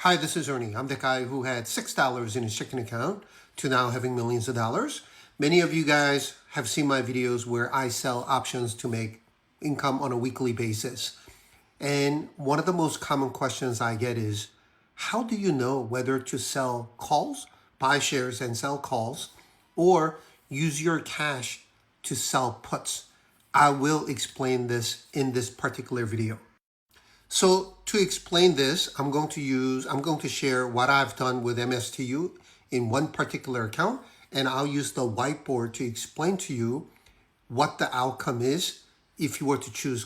Hi, this is Ernie. I'm the guy who had $6 in his checking account to now having millions of dollars. Many of you guys have seen my videos where I sell options to make income on a weekly basis. And one of the most common questions I get is, how do you know whether to sell calls, buy shares and sell calls, or use your cash to sell puts? I will explain this in this particular video. So to explain this, I'm going to share what I've done with MSTU in one particular account, and I'll use the whiteboard to explain to you what the outcome is if you were to choose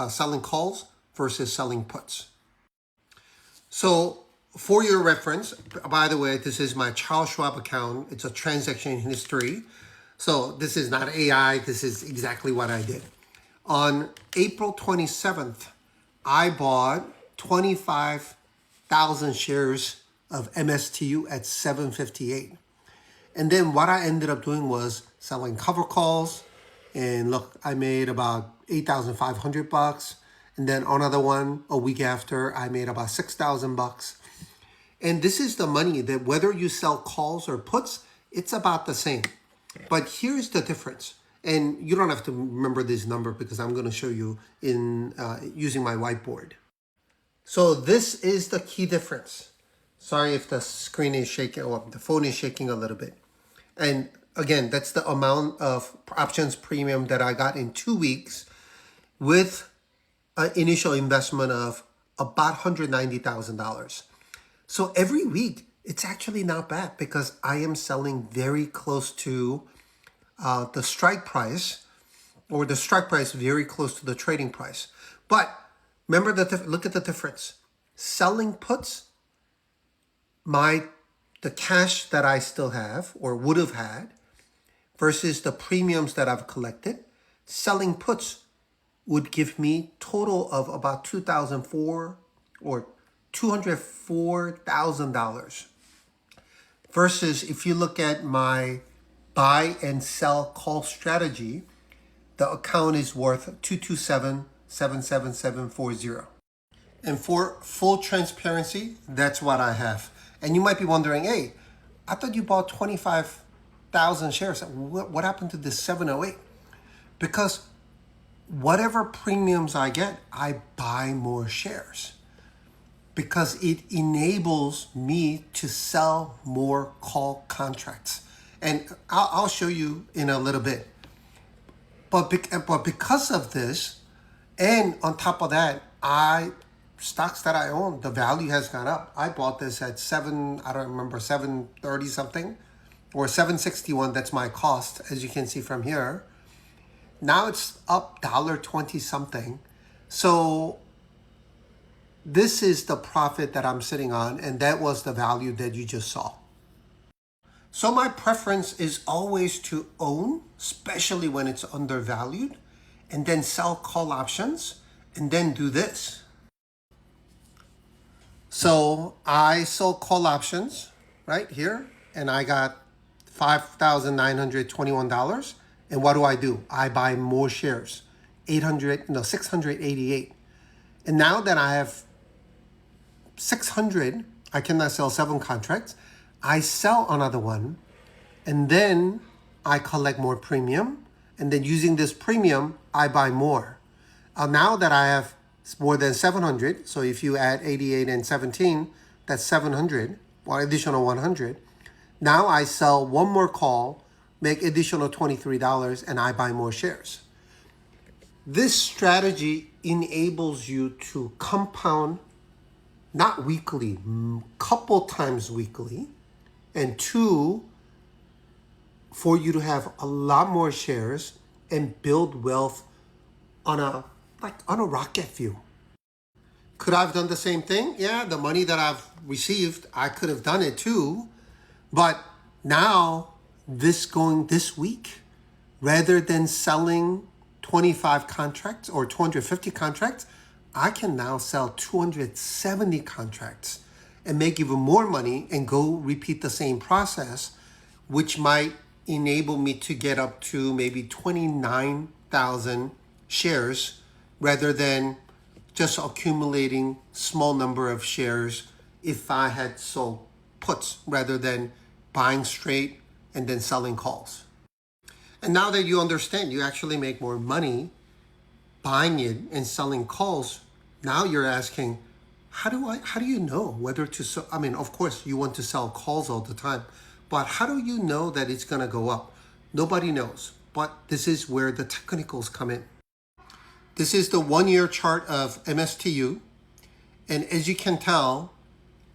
selling calls versus selling puts. So for your reference, by the way, this is my Charles Schwab account. It's a transaction history. So this is not AI. This is exactly what I did. On April 27th, I bought 25,000 shares of MSTU at $7.58. And then what I ended up doing was selling cover calls. And look, I made about $8,500. And then another one a week after, I made about $6,000. And this is the money that whether you sell calls or puts, it's about the same. But here's the difference. And you don't have to remember this number because I'm going to show you in using my whiteboard. So this is the key difference. Sorry if the screen is shaking or the phone is shaking a little bit. And again, that's the amount of options premium that I got in 2 weeks with an initial investment of about $190,000. So every week, it's actually not bad because I am selling very close to the strike price, or the strike price very close to the trading price. But remember, look at the difference. Selling puts, the cash that I still have or would have had versus the premiums that I've collected. Selling puts would give me total of about $2,004 or $204,000 versus if you look at my buy and sell call strategy, the account is worth $227,77740. And for full transparency, that's what I have. And you might be wondering, hey, I thought you bought 25,000 shares. What happened to this 708? Because whatever premiums I get, I buy more shares because it enables me to sell more call contracts. And I'll show you in a little bit. But because of this, and on top of that, stocks that I own, the value has gone up. I bought this at $730 something, or $761. That's my cost, as you can see from here. Now it's up $1.20 something. So this is the profit that I'm sitting on, and that was the value that you just saw. So my preference is always to own, especially when it's undervalued, and then sell call options, and then do this. So I sold call options right here, and I got $5,921. And what do? I buy more shares, 688. And now that I have 600, I cannot sell 7 contracts. I sell another one, and then I collect more premium, and then using this premium, I buy more. Now that I have more than 700, so if you add 88 and 17, that's 700, or additional 100. Now I sell one more call, make additional $23, and I buy more shares. This strategy enables you to compound, not weekly, couple times weekly, and 2, for you to have a lot more shares and build wealth on a rocket fuel. Could I have done the same thing? Yeah, the money that I've received, I could have done it too. But now, this week, rather than selling 25 contracts or 250 contracts, I can now sell 270 contracts and make even more money and go repeat the same process, which might enable me to get up to maybe 29,000 shares rather than just accumulating small number of shares if I had sold puts rather than buying straight and then selling calls. And now that you understand, you actually make more money buying it and selling calls. Now you're asking, how do you know whether to sell? I mean, of course you want to sell calls all the time, but how do you know that it's going to go up? Nobody knows, but this is where the technicals come in. This is the 1 year chart of MSTU. And as you can tell,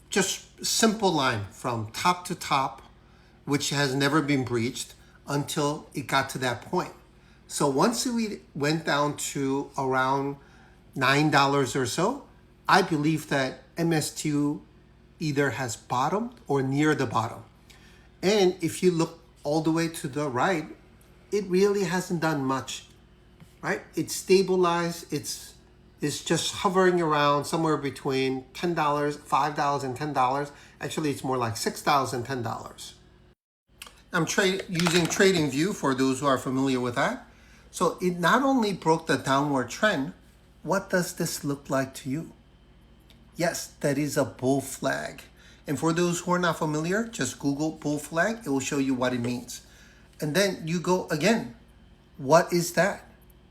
just simple line from top to top, which has never been breached until it got to that point. So once we went down to around $9 or so, I believe that MSTU either has bottomed or near the bottom. And if you look all the way to the right, it really hasn't done much, right? It's stabilized. It's just hovering around somewhere between $10, $5 and $10. Actually, it's more like $6 and $10. I'm using TradingView for those who are familiar with that. So it not only broke the downward trend, what does this look like to you? Yes, that is a bull flag. And for those who are not familiar, just Google bull flag. It will show you what it means. And then you go again. What is that?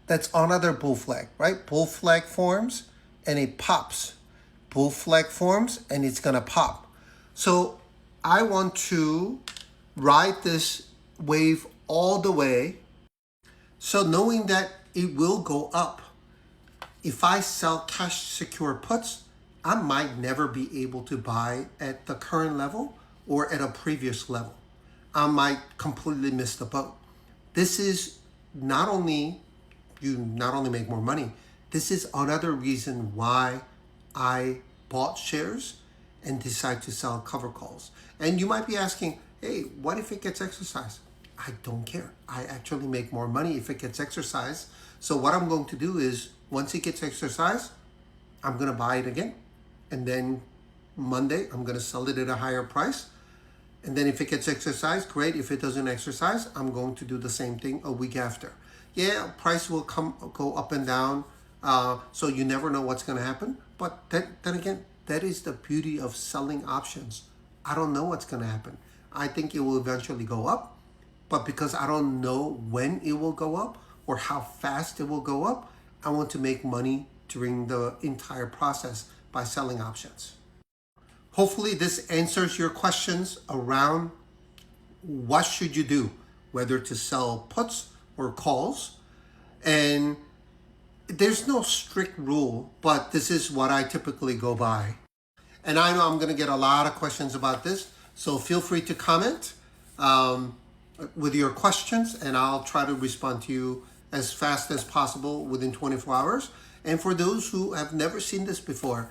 That's another bull flag, right? Bull flag forms and it pops. Bull flag forms and it's gonna pop. So I want to ride this wave all the way. So knowing that it will go up, if I sell cash secure puts, I might never be able to buy at the current level or at a previous level. I might completely miss the boat. This is not only make more money, this is another reason why I bought shares and decide to sell cover calls. And you might be asking, hey, what if it gets exercised? I don't care. I actually make more money if it gets exercised. So what I'm going to do is once it gets exercised, I'm going to buy it again. And then Monday, I'm going to sell it at a higher price. And then if it gets exercised, great. If it doesn't exercise, I'm going to do the same thing a week after. Yeah, price will go up and down. So you never know what's going to happen. But then again, that is the beauty of selling options. I don't know what's going to happen. I think it will eventually go up. But because I don't know when it will go up or how fast it will go up, I want to make money during the entire process by selling options. Hopefully this answers your questions around what should you do, whether to sell puts or calls. And there's no strict rule, but this is what I typically go by. And I know I'm going to get a lot of questions about this, so feel free to comment with your questions, and I'll try to respond to you as fast as possible within 24 hours. And for those who have never seen this before,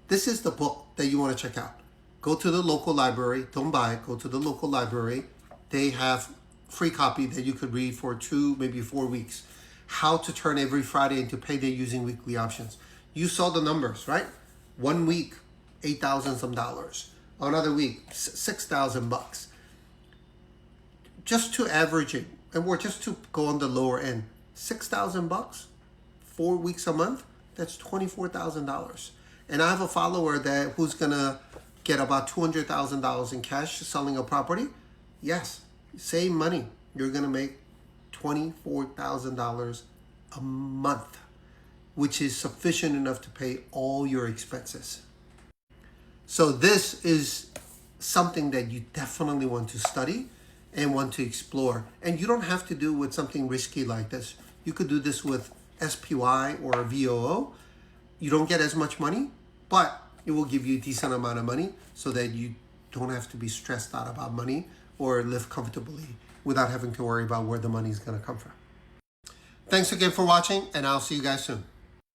this is the book that you want to check out. Go to the local library. Don't buy it. Go to the local library. They have free copy that you could read for 2, maybe 4 weeks. How to turn every Friday into payday using weekly options. You saw the numbers, right? 1 week, $8,000 some dollars. Another week, $6,000. Just to average it, and we're just to go on the lower end, $6,000, 4 weeks a month. That's $24,000. And I have a follower who's gonna get about $200,000 in cash selling a property. Yes, same money. You're gonna make $24,000 a month, which is sufficient enough to pay all your expenses. So this is something that you definitely want to study and want to explore. And you don't have to do with something risky like this. You could do this with SPY or VOO. You don't get as much money, but it will give you a decent amount of money so that you don't have to be stressed out about money or live comfortably without having to worry about where the money is going to come from. Thanks again for watching, and I'll see you guys soon.